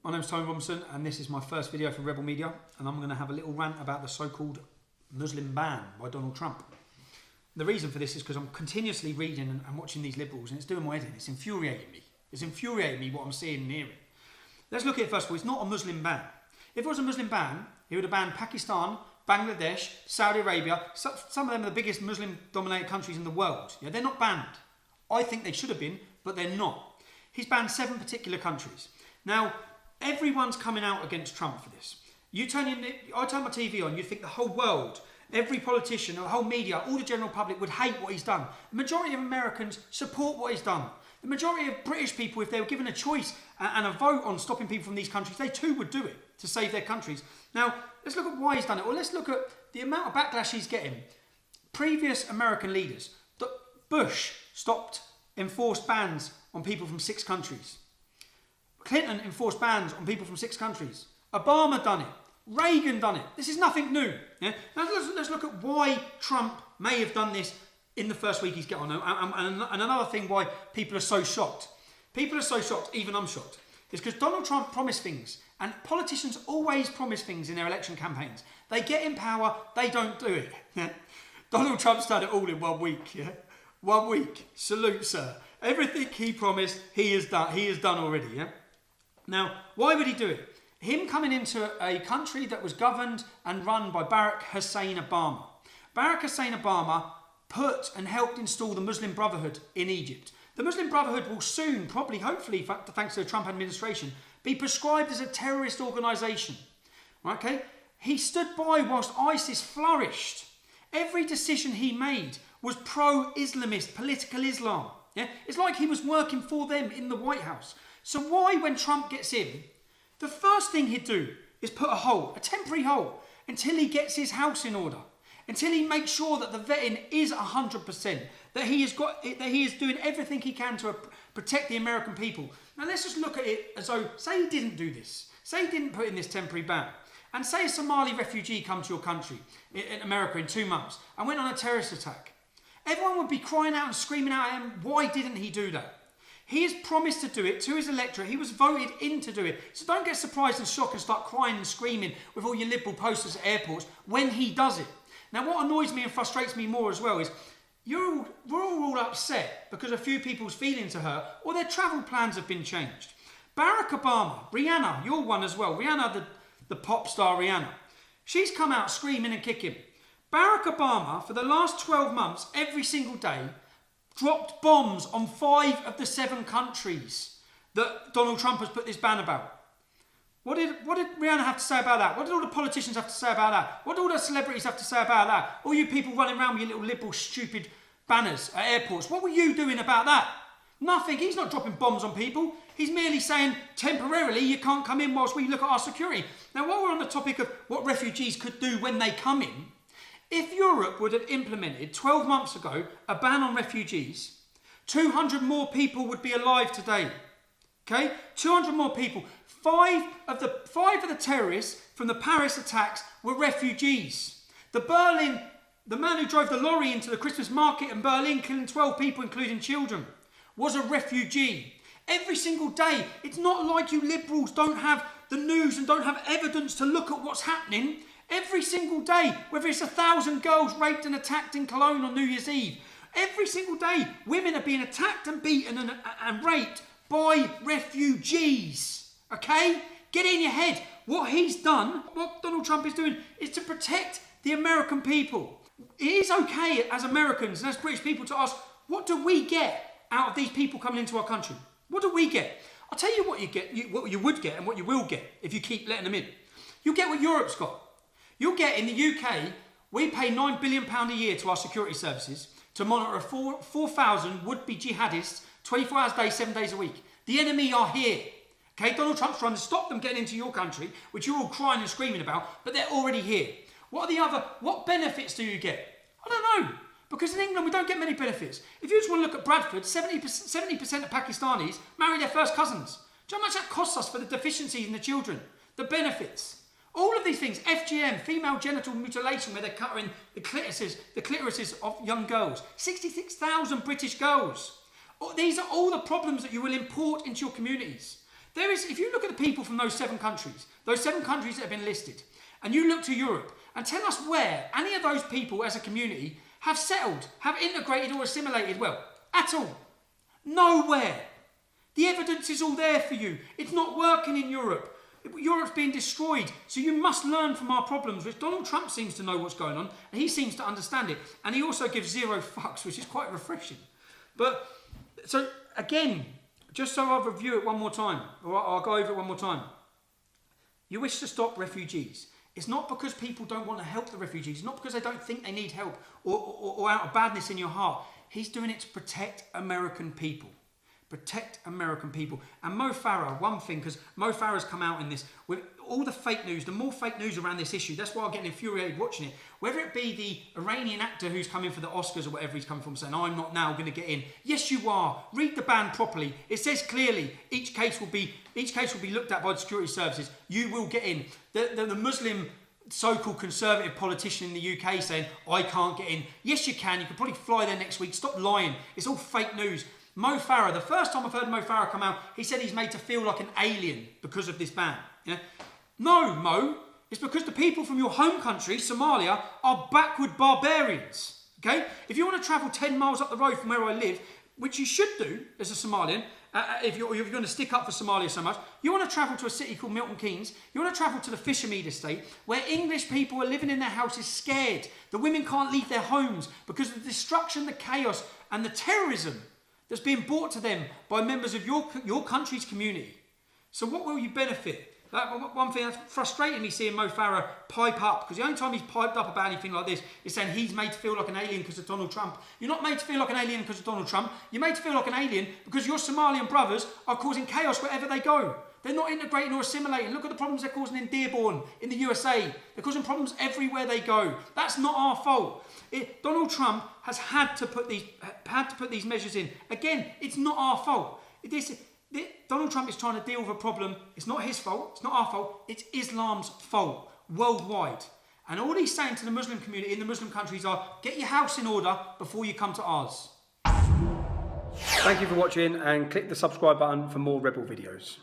My name's Tony Robinson and this is my first video for Rebel Media, and I'm going to have a little rant about the so-called Muslim ban by Donald Trump. The reason for this is because I'm continuously reading and watching these liberals and it's doing my head in. It's infuriating me. It's infuriating me what I'm seeing and hearing. Let's look at it first of all. It's not a Muslim ban. If it was a Muslim ban, he would have banned Pakistan, Bangladesh, Saudi Arabia. Some of them are the biggest Muslim-dominated countries in the world. Yeah, they're not banned. I think they should have been, but they're not. He's banned 7 particular countries. Now, everyone's coming out against Trump for this. I turn my TV on, you'd think the whole world, every politician, the whole media, all the general public would hate what he's done. The majority of Americans support what he's done. The majority of British people, if they were given a choice and a vote on stopping people from these countries, they too would do it to save their countries. Now, let's look at why he's done it. Or let's look at the amount of backlash he's getting. Previous American leaders. Bush stopped enforced bans on people from 6 countries. Clinton enforced bans on people from 6 countries. Obama done it. Reagan done it. This is nothing new. Yeah? Now let's look at why Trump may have done this in the first week he's got on. And another thing why people are so shocked. People are so shocked, even I'm shocked, is because Donald Trump promised things. And politicians always promise things in their election campaigns. They get in power, they don't do it. Yeah? Donald Trump's done it all in 1 week. Yeah? 1 week. Salute, sir. Everything he promised, he has done. He has done already. Yeah. Now, why would he do it? Him coming into a country that was governed and run by Barack Hussein Obama. Barack Hussein Obama put and helped install the Muslim Brotherhood in Egypt. The Muslim Brotherhood will soon, probably, hopefully, thanks to the Trump administration, be prescribed as a terrorist organisation. Okay? He stood by whilst ISIS flourished. Every decision he made was pro-Islamist, political Islam. Yeah? It's like he was working for them in the White House. So why, when Trump gets in, the first thing he'd do is put a temporary hold, until he gets his house in order, until he makes sure that the vetting is 100%, that he is doing everything he can to protect the American people. Now let's just look at it as though, say he didn't do this, say he didn't put in this temporary ban, and say a Somali refugee come to your country, in America, in 2 months, and went on a terrorist attack. Everyone would be crying out and screaming out at him, why didn't he do that? He has promised to do it to his electorate. He was voted in to do it. So don't get surprised and shocked and start crying and screaming with all your liberal posters at airports when he does it. Now, what annoys me and frustrates me more as well is we're all upset because a few people's feelings are hurt or their travel plans have been changed. Barack Obama, Rihanna, you're one as well. Rihanna, the pop star Rihanna. She's come out screaming and kicking. Barack Obama, for the last 12 months, every single day, dropped bombs on 5 of the 7 countries that Donald Trump has put this ban about. What did Rihanna have to say about that? What did all the politicians have to say about that? What did all the celebrities have to say about that? All you people running around with your little liberal stupid banners at airports, what were you doing about that? Nothing. He's not dropping bombs on people. He's merely saying temporarily you can't come in whilst we look at our security. Now, while we're on the topic of what refugees could do when they come in, if Europe would have implemented 12 months ago a ban on refugees, 200 more people would be alive today. Okay? 200 more people. 5 of the terrorists from the Paris attacks were refugees. The man who drove the lorry into the Christmas market in Berlin, killing 12 people, including children, was a refugee. Every single day. It's not like you liberals don't have the news and don't have evidence to look at what's happening. Every single day, whether it's 1,000 girls raped and attacked in Cologne on New Year's Eve, every single day, women are being attacked and beaten and raped by refugees. Okay? Get it in your head. What he's done, what Donald Trump is doing, is to protect the American people. It is okay as Americans and as British people to ask, what do we get out of these people coming into our country? What do we get? I'll tell you what you get, what you would get and what you will get if you keep letting them in. You'll get what Europe's got. You'll get in the UK, we pay £9 billion a year to our security services to monitor 4,000 would-be jihadists 24 hours a day, 7 days a week. The enemy are here. Okay, Donald Trump's trying to stop them getting into your country, which you're all crying and screaming about, but they're already here. What benefits do you get? I don't know. Because in England, we don't get many benefits. If you just want to look at Bradford, 70% of Pakistanis marry their first cousins. Do you know how much that costs us for the deficiencies in the children? The benefits. All of these things, FGM, female genital mutilation, where they're cutting the clitorises of young girls. 66,000 British girls. These are all the problems that you will import into your communities. There is, if you look at the people from those 7 countries that have been listed, and you look to Europe, and tell us where any of those people as a community have settled, have integrated or assimilated well. At all. Nowhere. The evidence is all there for you. It's not working in Europe. Europe's being destroyed. So you must learn from our problems, which Donald Trump seems to know what's going on, and he seems to understand it. And he also gives 0 fucks, which is quite refreshing. But, so again, just so I'll review it one more time, or I'll go over it one more time. You wish to stop refugees. It's not because people don't want to help the refugees. It's not because they don't think they need help or out of badness in your heart. He's doing it to protect American people. Protect American people. And Mo Farah, one thing, because Mo Farah's come out in this, with all the fake news, the more fake news around this issue, that's why I'm getting infuriated watching it. Whether it be the Iranian actor who's coming for the Oscars or whatever he's coming from, saying, I'm not now going to get in. Yes, you are. Read the ban properly. It says clearly each case will be looked at by the security services. You will get in. The Muslim so-called conservative politician in the UK saying, I can't get in. Yes, you can. You could probably fly there next week. Stop lying. It's all fake news. Mo Farah, the first time I've heard Mo Farah come out, he said he's made to feel like an alien because of this ban. Yeah? No, Mo, it's because the people from your home country, Somalia, are backward barbarians. Okay? If you want to travel 10 miles up the road from where I live, which you should do as a Somalian, if you're going to stick up for Somalia so much, you want to travel to a city called Milton Keynes, you want to travel to the Fishermead estate, where English people are living in their houses scared. The women can't leave their homes because of the destruction, the chaos, and the terrorism that's being brought to them by members of your country's community. So what will you benefit? One thing that's frustrating me seeing Mo Farah pipe up, because the only time he's piped up about anything like this is saying he's made to feel like an alien because of Donald Trump. You're not made to feel like an alien because of Donald Trump. You're made to feel like an alien because your Somalian brothers are causing chaos wherever they go. They're not integrating or assimilating. Look at the problems they're causing in Dearborn, in the USA. They're causing problems everywhere they go. That's not our fault. Donald Trump has had to put these measures in. Again, it's not our fault. Donald Trump is trying to deal with a problem. It's not his fault. It's not our fault. It's Islam's fault worldwide. And all he's saying to the Muslim community in the Muslim countries are, get your house in order before you come to ours. Thank you for watching, and click the subscribe button for more Rebel videos.